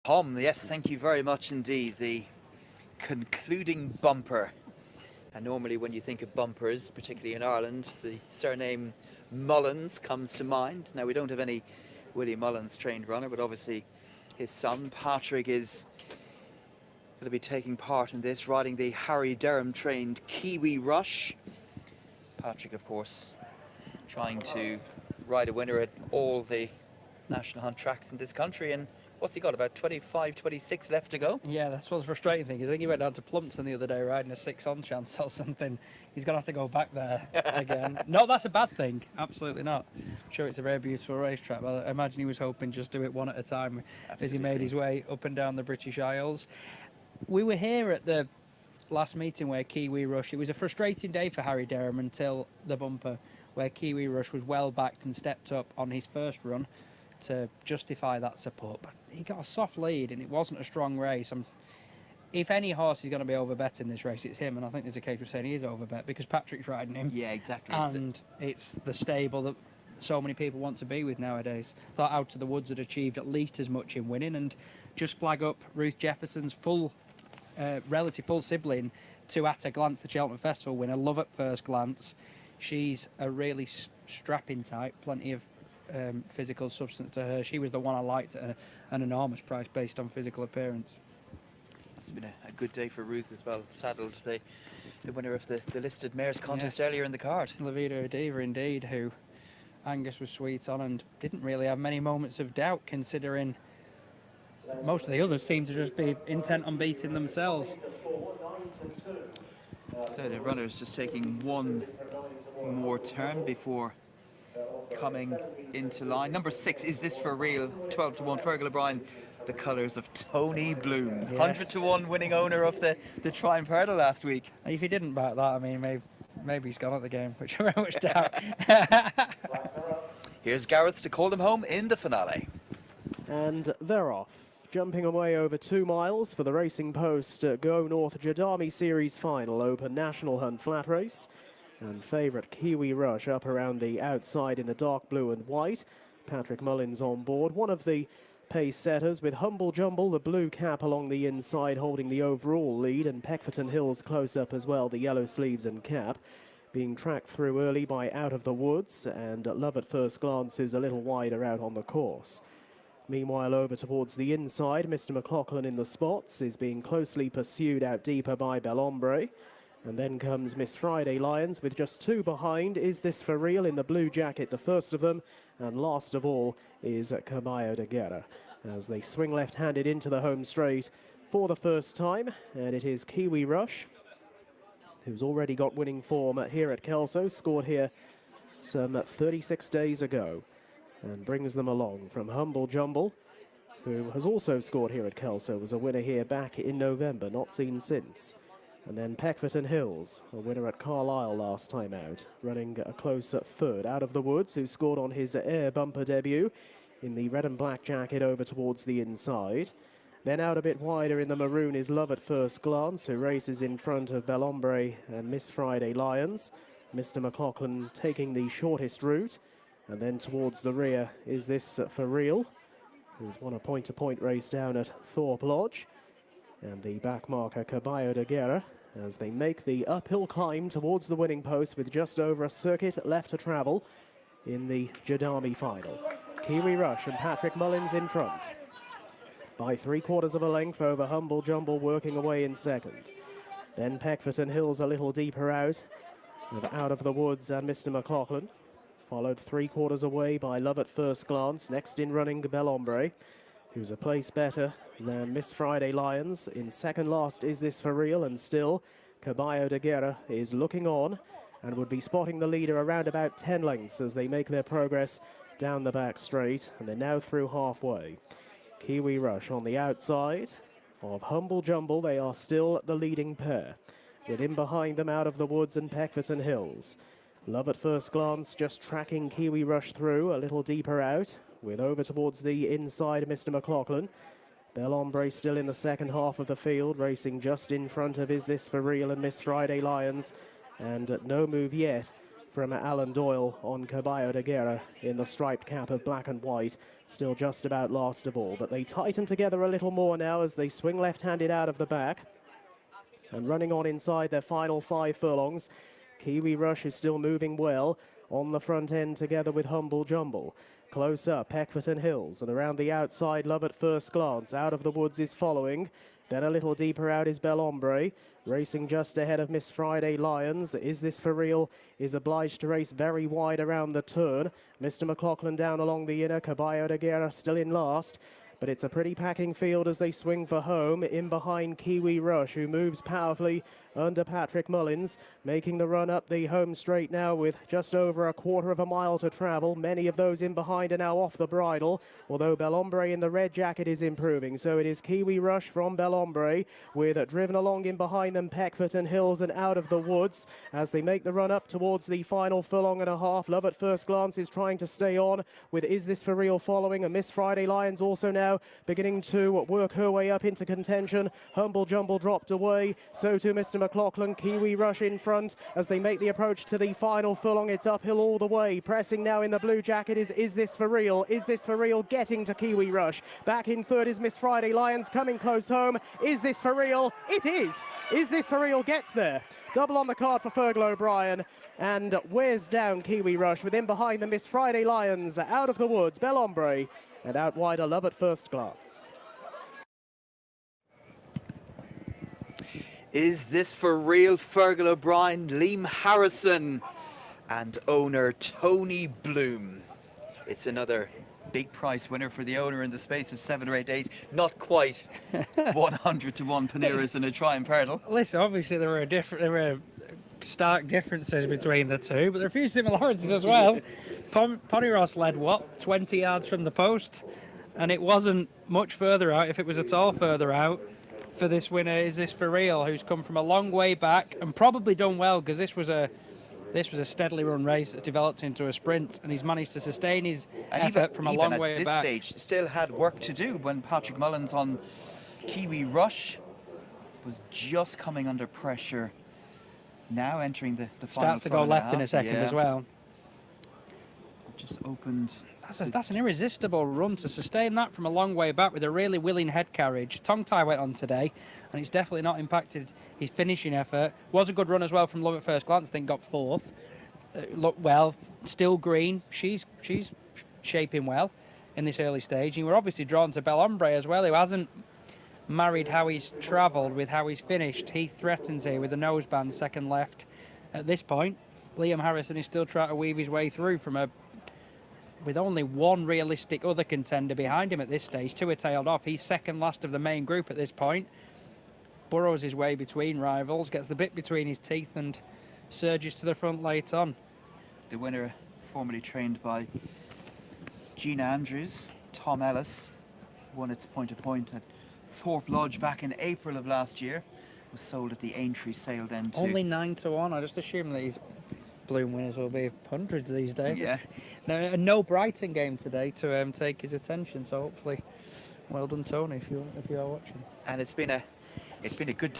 Tom, yes, thank you very much indeed. The concluding bumper. And normally, when you think of bumpers, particularly in Ireland, the surname Mullins comes to mind. Now, we don't have any Willie Mullins trained runner, but obviously his son Patrick is going to be taking part in this, riding the Harry Durham trained Kiwi Rush. Patrick, of course, trying to ride a winner at all the national hunt tracks in this country, and what's he got, about 25, 26 left to go? Yeah, that's what's frustrating thing. I think he went down to Plumpton the other day riding a 6-on chance or something. He's going to have to go back there again. No, that's a bad thing. Absolutely not. I'm sure it's a very beautiful racetrack, but I imagine he was hoping just do it one at a time. Absolutely. As he made his way up and down the British Isles. We were here at the last meeting where Kiwi Rush, it was a frustrating day for Harry Durham until the bumper, where Kiwi Rush was well backed and stepped up on his first run to justify that support. But he got a soft lead and it wasn't a strong race. If any horse is going to be overbet in this race, it's him, and I think there's a case of saying he is overbet because Patrick's riding him. Yeah, exactly. And it's the stable that so many people want to be with nowadays. Thought Out to the Woods had achieved at least as much in winning, and just flag up Ruth Jefferson's relative full sibling to At a Glance, the Cheltenham Festival winner, Love at First Glance. She's a really strapping type, plenty of physical substance to her. She was the one I liked at an enormous price based on physical appearance. It's been a good day for Ruth as well. Saddled the winner of the listed mares contest earlier in the card. La Vida Diva, indeed, who Angus was sweet on and didn't really have many moments of doubt, considering most of the others seem to just be intent on beating themselves. So the runner's just taking one more turn before coming into line. Number 6, Is This For Real? 12 to 1, Fergal O'Brien, the colours of Tony Bloom. Yes. 100 to 1 winning owner of the Triumph Hurdle last week. If he didn't back that, I mean, maybe he's gone at the game, which I very much doubt. Here's Gareth to call them home in the finale. And they're off. Jumping away over 2 miles for the Racing Post Go North Jadami Series Final Open National Hunt Flat Race. And favourite Kiwi Rush up around the outside in the dark blue and white. Patrick Mullins on board, one of the pace setters, with Humble Jumble, the blue cap along the inside, holding the overall lead, and Peckforton Hills close up as well, the yellow sleeves and cap. Being tracked through early by Out of the Woods, and Love at First Glance, who's a little wider out on the course. Meanwhile, over towards the inside, Mr. McLaughlin in the spots is being closely pursued out deeper by Belombre. And then comes Miss Friday Lions with just 2 behind. Is This For Real in the blue jacket, the first of them. And last of all is Caballo de Guerra, as they swing left-handed into the home straight for the first time. And it is Kiwi Rush, who's already got winning form here at Kelso, scored here some 36 days ago, and brings them along from Humble Jumble, who has also scored here at Kelso, was a winner here back in November, not seen since. And then Peckforton Hills, a winner at Carlisle last time out, running a close third. Out of the Woods, who scored on his air bumper debut in the red and black jacket over towards the inside. Then out a bit wider in the maroon is Love at First Glance, who races in front of Belombre and Miss Friday Lions. Mr. McLaughlin taking the shortest route. And then towards the rear is This For Real, who's won a point-to-point race down at Thorpe Lodge. And the back marker Caballo de Guerra, as they make the uphill climb towards the winning post with just over a circuit left to travel in the Jadami final. Kiwi Rush and Patrick Mullins in front by 3/4 of a length over Humble Jumble, working away in second. Then Peckforton Hills a little deeper out of the Woods and Mr. McLaughlin, followed 3/4 away by Love at First Glance. Next in running Belombre, who's a place better than Miss Friday Lions. In second last Is This For Real, and still Caballo de Guerra is looking on and would be spotting the leader around about 10 lengths as they make their progress down the back straight, and they're now through halfway. Kiwi Rush on the outside of Humble Jumble. They are still the leading pair, with in behind them Out of the Woods and Peckforton Hills. Love at First Glance just tracking Kiwi Rush through a little deeper out, with over towards the inside Mr. McLaughlin. Belombre still in the second half of the field, racing just in front of Is This For Real and Miss Friday Lions. And no move yet from Alan Doyle on Caballo de Guerra in the striped cap of black and white. Still just about last of all, but they tighten together a little more now as they swing left-handed out of the back. And running on inside their final 5 furlongs, Kiwi Rush is still moving well on the front end together with Humble Jumble. Close up, Peckforton Hills, and around the outside, Love at First Glance. Out of the Woods is following. Then a little deeper out is Bel Ombre, racing just ahead of Miss Friday Lions. Is This For Real is obliged to race very wide around the turn. Mr. McLaughlin down along the inner, Caballo de Guerra still in last. But it's a pretty packing field as they swing for home. In behind Kiwi Rush, who moves powerfully under Patrick Mullins, making the run up the home straight now with just over a quarter of a mile to travel. Many of those in behind are now off the bridle, although Bel Ombre in the red jacket is improving. So it is Kiwi Rush from Bel Ombre, with driven along in behind them Peckforton Hills and Out of the Woods as they make the run up towards the final furlong and a half. Love at First Glance is trying to stay on with Is This For Real following, and Miss Friday Lions also now beginning to work her way up into contention. Humble Jumble dropped away, so too Mr. McLaughlin. Kiwi Rush in front as they make the approach to the final furlong. It's uphill all the way. Pressing now in the blue jacket is This For Real? Is This For Real getting to Kiwi Rush? Back in third is Miss Friday Lions coming close home. Is This For Real? It is! Is This For Real gets there? Double on the card for Fergal O'Brien and wears down Kiwi Rush. Within behind the Miss Friday Lions, Out of the Woods, Bel Ombre, and out wide, Love at First Glance. Is This For Real? Fergal O'Brien, Liam Harrison, and owner Tony Bloom. It's another big price winner for the owner in the space of 7 or 8 days. Not quite 100 to 1 Paneras and a Triumph Hurdle. Listen, obviously there were stark differences between the two, but there are a few similarities as well. Ponyross led, 20 yards from the post, and it wasn't much further out, if it was at all further out, for this winner. Is This For Real, who's come from a long way back and probably done well, because this was a steadily run race that developed into a sprint, and he's managed to sustain his effort from a long way back. Even at this stage, still had work to do when Patrick Mullins on Kiwi Rush was just coming under pressure. Now entering the final. Starts to go left in a second as well. Just opened. That's an irresistible run to sustain that from a long way back with a really willing head carriage. Tongue tie went on today, and it's definitely not impacted his finishing effort. Was a good run as well from Love at First Glance. I think got 4th. Looked well. Still green. She's shaping well in this early stage. And we're obviously drawn to Bel Ombre as well, who hasn't married how he's travelled with how he's finished. He threatens here with a noseband second left at this point. Liam Harrison is still trying to weave his way through with only one realistic other contender behind him at this stage. 2 are tailed off. He's second last of the main group at this point. Burrows his way between rivals, gets the bit between his teeth and surges to the front late on. The winner, formerly trained by Gina Andrews, Tom Ellis, won its point-to-point at Thorpe Lodge back in April of last year. Was sold at the Aintree sale then too. Only 9 to 1. I just assume that these Bloom winners will be hundreds these days. Yeah. Now, no Brighton game today to take his attention. So hopefully, well done, Tony, if you are watching. And it's been a good